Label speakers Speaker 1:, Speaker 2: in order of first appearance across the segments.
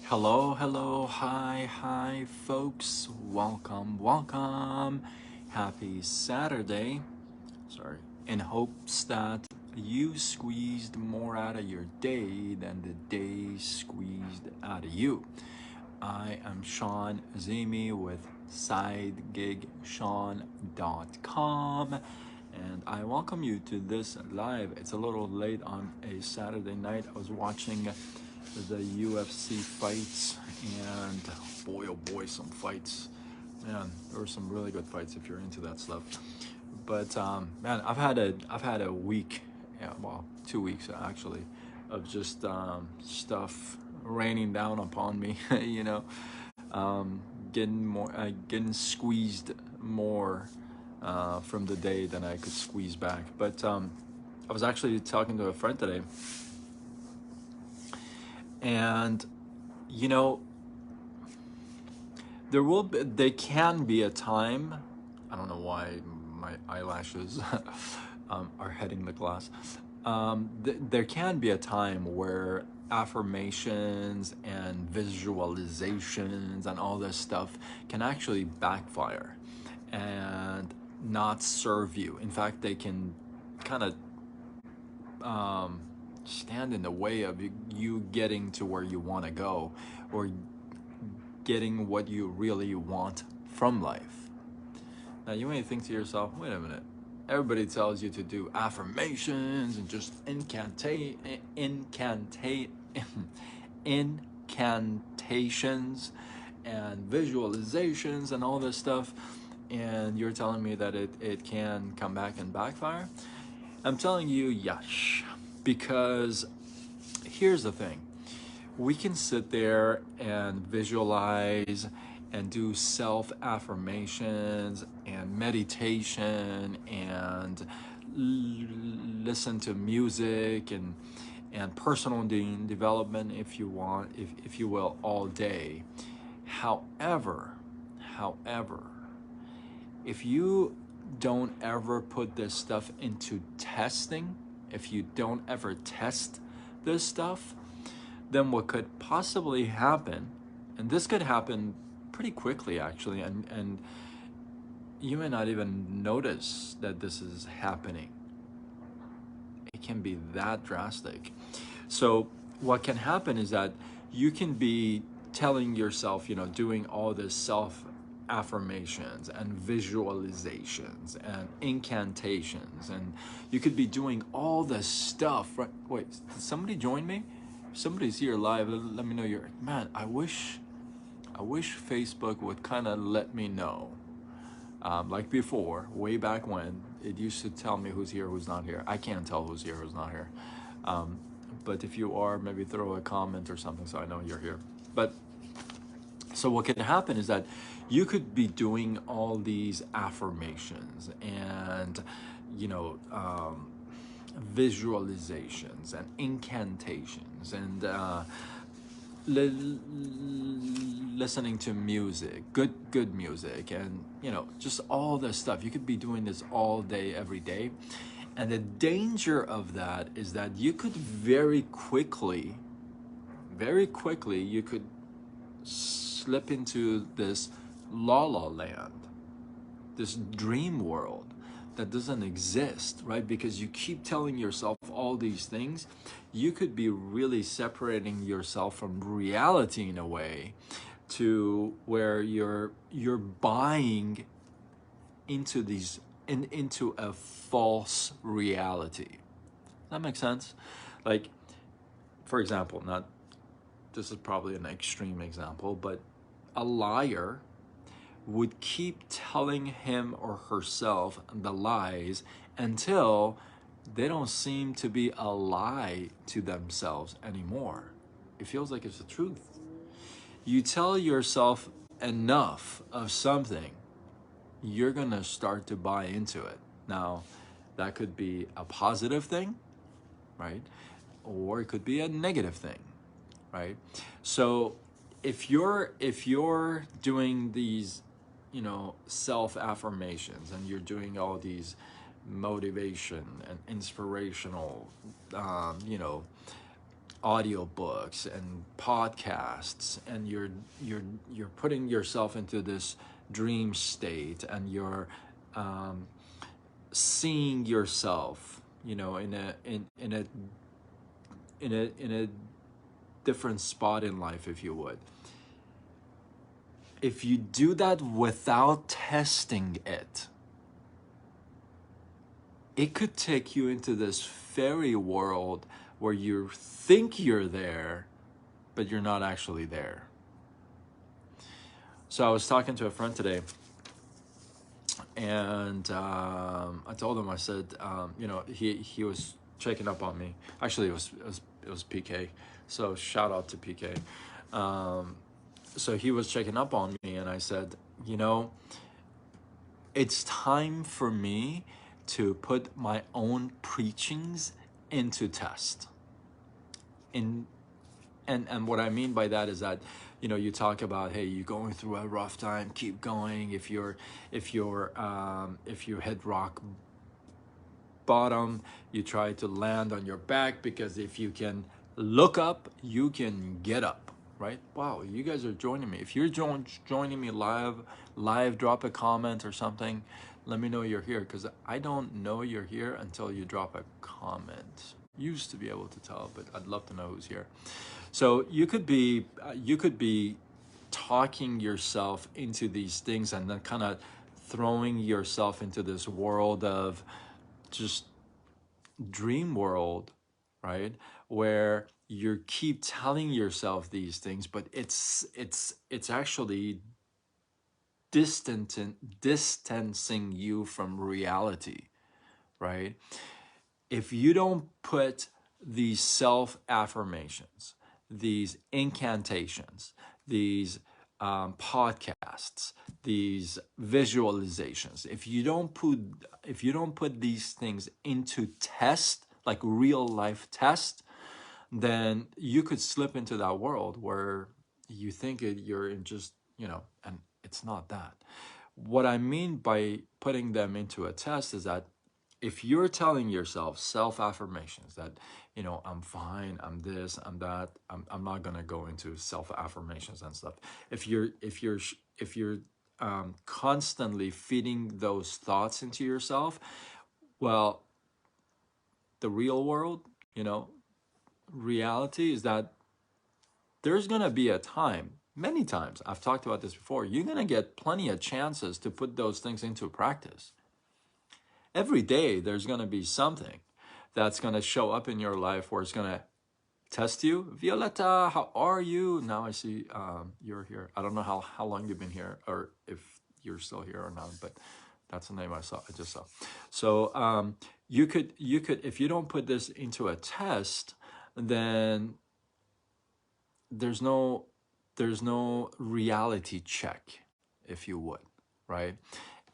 Speaker 1: Hello, hello, hi, folks. Welcome. Happy Saturday. Sorry. In hopes that you squeezed more out of your day than the day squeezed out of you. I am Sean Zimi with SideGigSean.com, and I welcome you to this live. It's a little late on a Saturday night. I was watching the UFC fights, and boy, oh boy, some fights. Man, there were some really good fights if you're into that stuff. But man, I've had a week, yeah, well, 2 weeks actually, of just stuff raining down upon me. you know, getting squeezed more from the day than I could squeeze back. But I was actually talking to a friend today, and you know, there can be a time. I don't know why my eyelashes are heading the glass. There can be a time where affirmations and visualizations and all this stuff can actually backfire and not serve you. In fact, they can kind of stand in the way of you getting to where you want to go, or getting what you really want from life. Now, you may think to yourself, wait a minute, everybody tells you to do affirmations and just incantations and visualizations and all this stuff, and you're telling me that it can come back and backfire? I'm telling you, yes, because here's the thing. We can sit there and visualize and do self-affirmations and meditation and listen to music and personal development, if you want, if you will, all day. However, if you don't ever put this stuff into testing, if you don't ever test this stuff, then what could possibly happen, and this could happen pretty quickly actually, and you may not even notice that this is happening. It can be that drastic. So what can happen is that you can be telling yourself, doing all this self affirmations and visualizations and incantations, and you could be doing all this stuff. Right? Wait, did somebody join me? If somebody's here live, let me know. Man, I wish Facebook would kind of let me know. Like before, way back when, it used to tell me who's here, who's not here. I can't tell who's here, who's not here. But if you are, maybe throw a comment or something so I know you're here. But so what can happen is that you could be doing all these affirmations and, visualizations and incantations and listening to music, good music, and just all this stuff. You could be doing this all day, every day, and the danger of that is that you could very quickly, you could slip into this la la land, this dream world that doesn't exist, right? Because you keep telling yourself all these things, you could be really separating yourself from reality in a way, to where you're buying into into a false reality. That makes sense? Like, for example, this is probably an extreme example, but a liar would keep telling him or herself the lies until they don't seem to be a lie to themselves anymore. It feels like it's the truth. You tell yourself enough of something, you're gonna start to buy into it. Now, that could be a positive thing, right? Or it could be a negative thing, right? So if you're doing these self-affirmations, and you're doing all these motivation and inspirational audiobooks and podcasts, and you're putting yourself into this dream state, and you're um, seeing yourself, you know, in a different spot in life, if you would. If you do that without testing it, it could take you into this fairy world where you think you're there, but you're not actually there. So I was talking to a friend today, and I told him, I said, you know, he was checking up on me. Actually, it was PK. So shout out to PK. So he was checking up on me, and I said, you know, it's time for me to put my own preachings into test. In and what I mean by that is that, you know, you talk about, hey, you're going through a rough time, keep going. If you hit rock bottom, you try to land on your back, because if you can look up, you can get up, right? Wow, you guys are joining me. If you're joining me live, drop a comment or something. Let me know you're here, because I don't know you're here until you drop a comment. Used to be able to tell, but I'd love to know who's here. So you could be talking yourself into these things, and then kind of throwing yourself into this world of just dream world, right? Where you keep telling yourself these things, but it's actually distancing you from reality, right? If you don't put these self affirmations, these incantations, these podcasts, these visualizations, if you don't put these things into test, like real life test, then you could slip into that world where you think you're in just, you know, and it's not that. What I mean by putting them into a test is that if you're telling yourself self affirmations that, you know, I'm fine, I'm this, I'm that, I'm not gonna go into self affirmations and stuff. If you're constantly feeding those thoughts into yourself, well, the real world, you know, reality is that there's gonna be a time, many times, I've talked about this before, you're gonna get plenty of chances to put those things into practice. Every day there's going to be something that's going to show up in your life where it's going to test you. Violetta, how are you? Now I see you're here. I don't know how long you've been here, or if you're still here or not, but that's the name I just saw. So you could, if you don't put this into a test, then there's no reality check, if you would, right?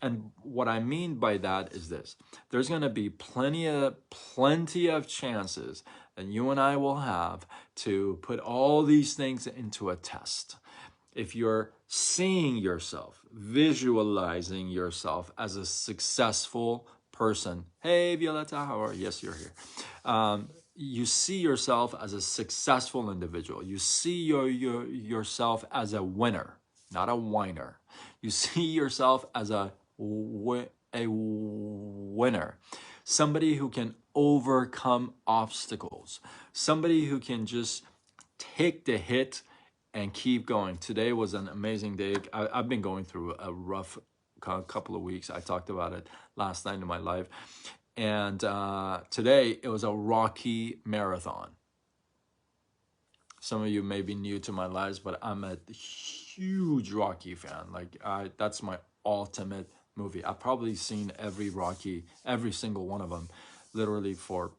Speaker 1: And what I mean by that is this: there's going to be plenty of chances that you and I will have to put all these things into a test. If you're seeing yourself, visualizing yourself as a successful person, hey Violetta, how are you? Yes, you're here. You see yourself as a successful individual. You see yourself as a winner, not a whiner. You see yourself as a winner, somebody who can overcome obstacles, somebody who can just take the hit and keep going. Today was an amazing day. I've been going through a rough couple of weeks. I talked about it last night in my live. And today it was a Rocky marathon. Some of you may be new to my lives, but I'm a huge Rocky fan. Like that's my ultimate movie. I've probably seen every Rocky, every single one of them, literally for,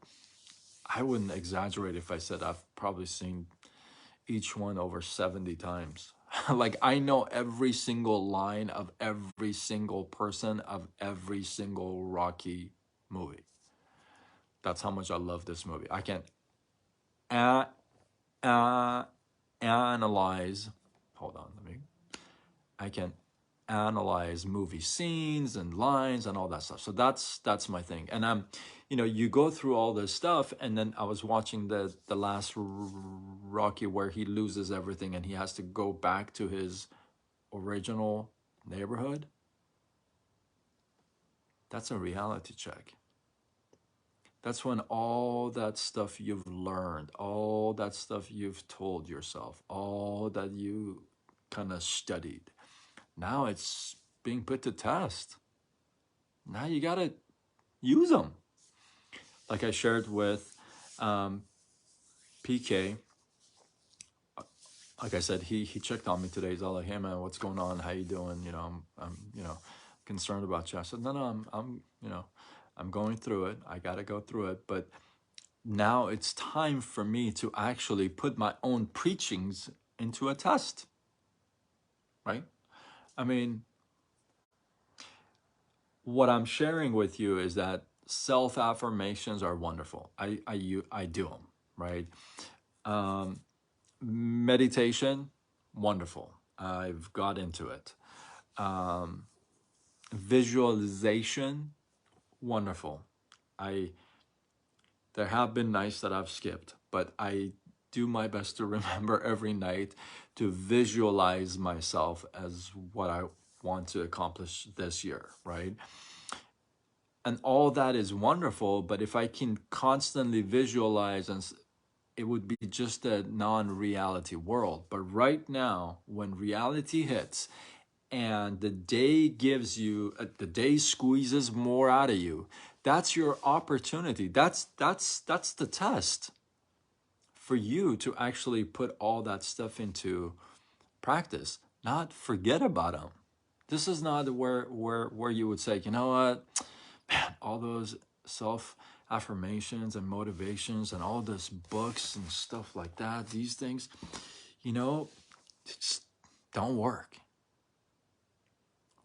Speaker 1: I wouldn't exaggerate if I said I've probably seen each one over 70 times. Like I know every single line of every single person of every single Rocky movie. That's how much I love this movie. I can analyze. Hold on, I can analyze movie scenes and lines and all that stuff. So that's my thing. And you go through all this stuff, and then I was watching the last Rocky where he loses everything and he has to go back to his original neighborhood. That's a reality check. That's when all that stuff you've learned, all that stuff you've told yourself, all that you kind of studied, now it's being put to test. Now you gotta use them. Like I shared with PK, like I said, he checked on me today. He's all like, "Hey man, what's going on? How you doing? I'm concerned about you." I said, "No, I'm going through it. I gotta go through it, but now it's time for me to actually put my own preachings into a test." Right? I mean, what I'm sharing with you is that self affirmations are wonderful. I do them, right? Meditation, wonderful. I've got into it. Visualization, wonderful. There have been nights that I've skipped, but I do my best to remember every night to visualize myself as what I want to accomplish this year, right? And all that is wonderful, but if I can constantly visualize, and it would be just a non-reality world. But right now, when reality hits and the day the day squeezes more out of you, that's your opportunity. That's the test for you to actually put all that stuff into practice, not forget about them. This is not where you would say, you know what, man, all those self affirmations and motivations and all those books and stuff like that, these things, just don't work.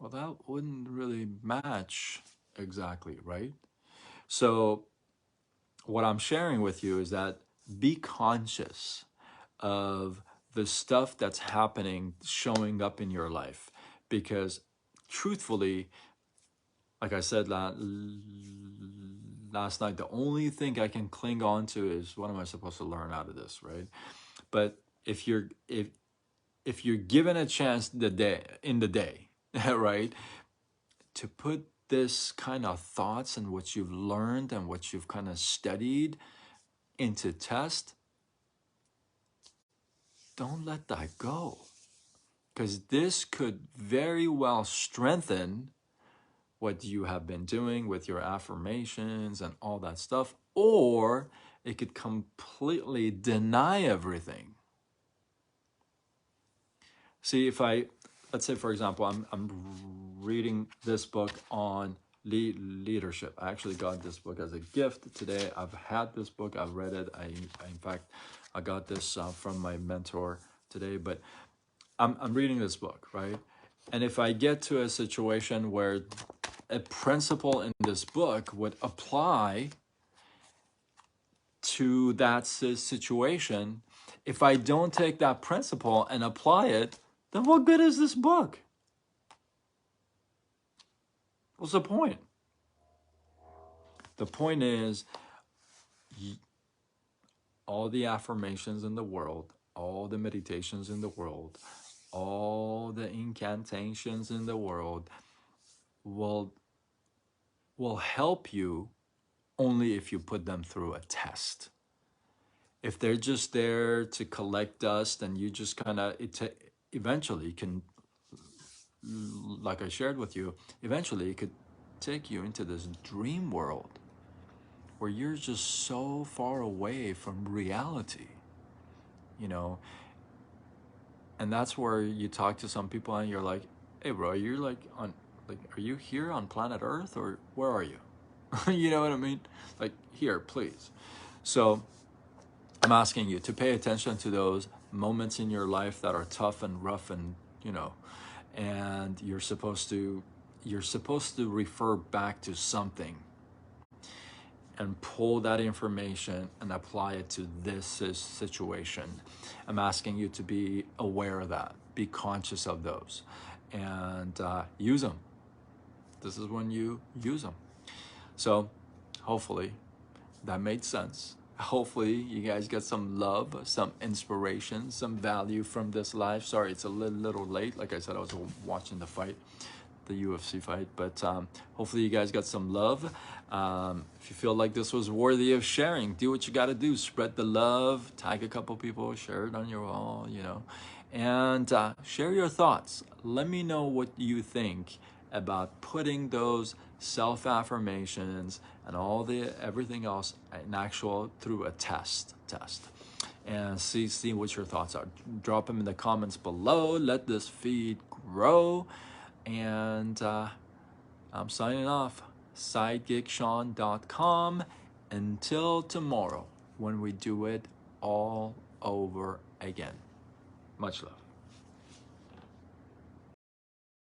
Speaker 1: Well, that wouldn't really match exactly, right? So what I'm sharing with you is that be conscious of the stuff that's happening, showing up in your life. Because truthfully, like I said last night, the only thing I can cling on to is, what am I supposed to learn out of this, right? But if you're given a chance in the day, right, to put this kind of thoughts and what you've learned and what you've kind of studied into test, don't let that go. Because this could very well strengthen what you have been doing with your affirmations and all that stuff, or it could completely deny everything. See, let's say, for example, I'm reading this book on leadership. I actually got this book as a gift today. I've had this book, I've read it. In fact, I got this from my mentor today, but I'm reading this book, right? And if I get to a situation where a principle in this book would apply to that situation, if I don't take that principle and apply it, then what good is this book? What's the point? The point is, all the affirmations in the world, all the meditations in the world, all the incantations in the world will help you only if you put them through a test. If they're just there to collect dust and you just kind of, eventually can, like I shared with you, eventually it could take you into this dream world where you're just so far away from reality, and that's where you talk to some people and you're like, "Hey bro, you're like are you here on planet Earth or where are you?" You know what I mean? Like, here, please. So I'm asking you to pay attention to those moments in your life that are tough and rough, and and you're supposed to refer back to something and pull that information and apply it to this situation. I'm asking you to be aware of that, be conscious of those. and use them. This is when you use them. So hopefully that made sense. Hopefully you guys get some love, some inspiration, some value from this live. Sorry, it's a little late. Like I said, I was watching the fight, the UFC fight, but hopefully you guys got some love. If you feel like this was worthy of sharing, do what you got to do. Spread the love, tag a couple people, share it on your wall, you know, and share your thoughts. Let me know what you think about putting those self-affirmations and everything else in actual through a test, and see what your thoughts are. Drop them in the comments below. Let this feed grow. And I'm signing off. SideGigSean.com. Until tomorrow, when we do it all over again. Much love.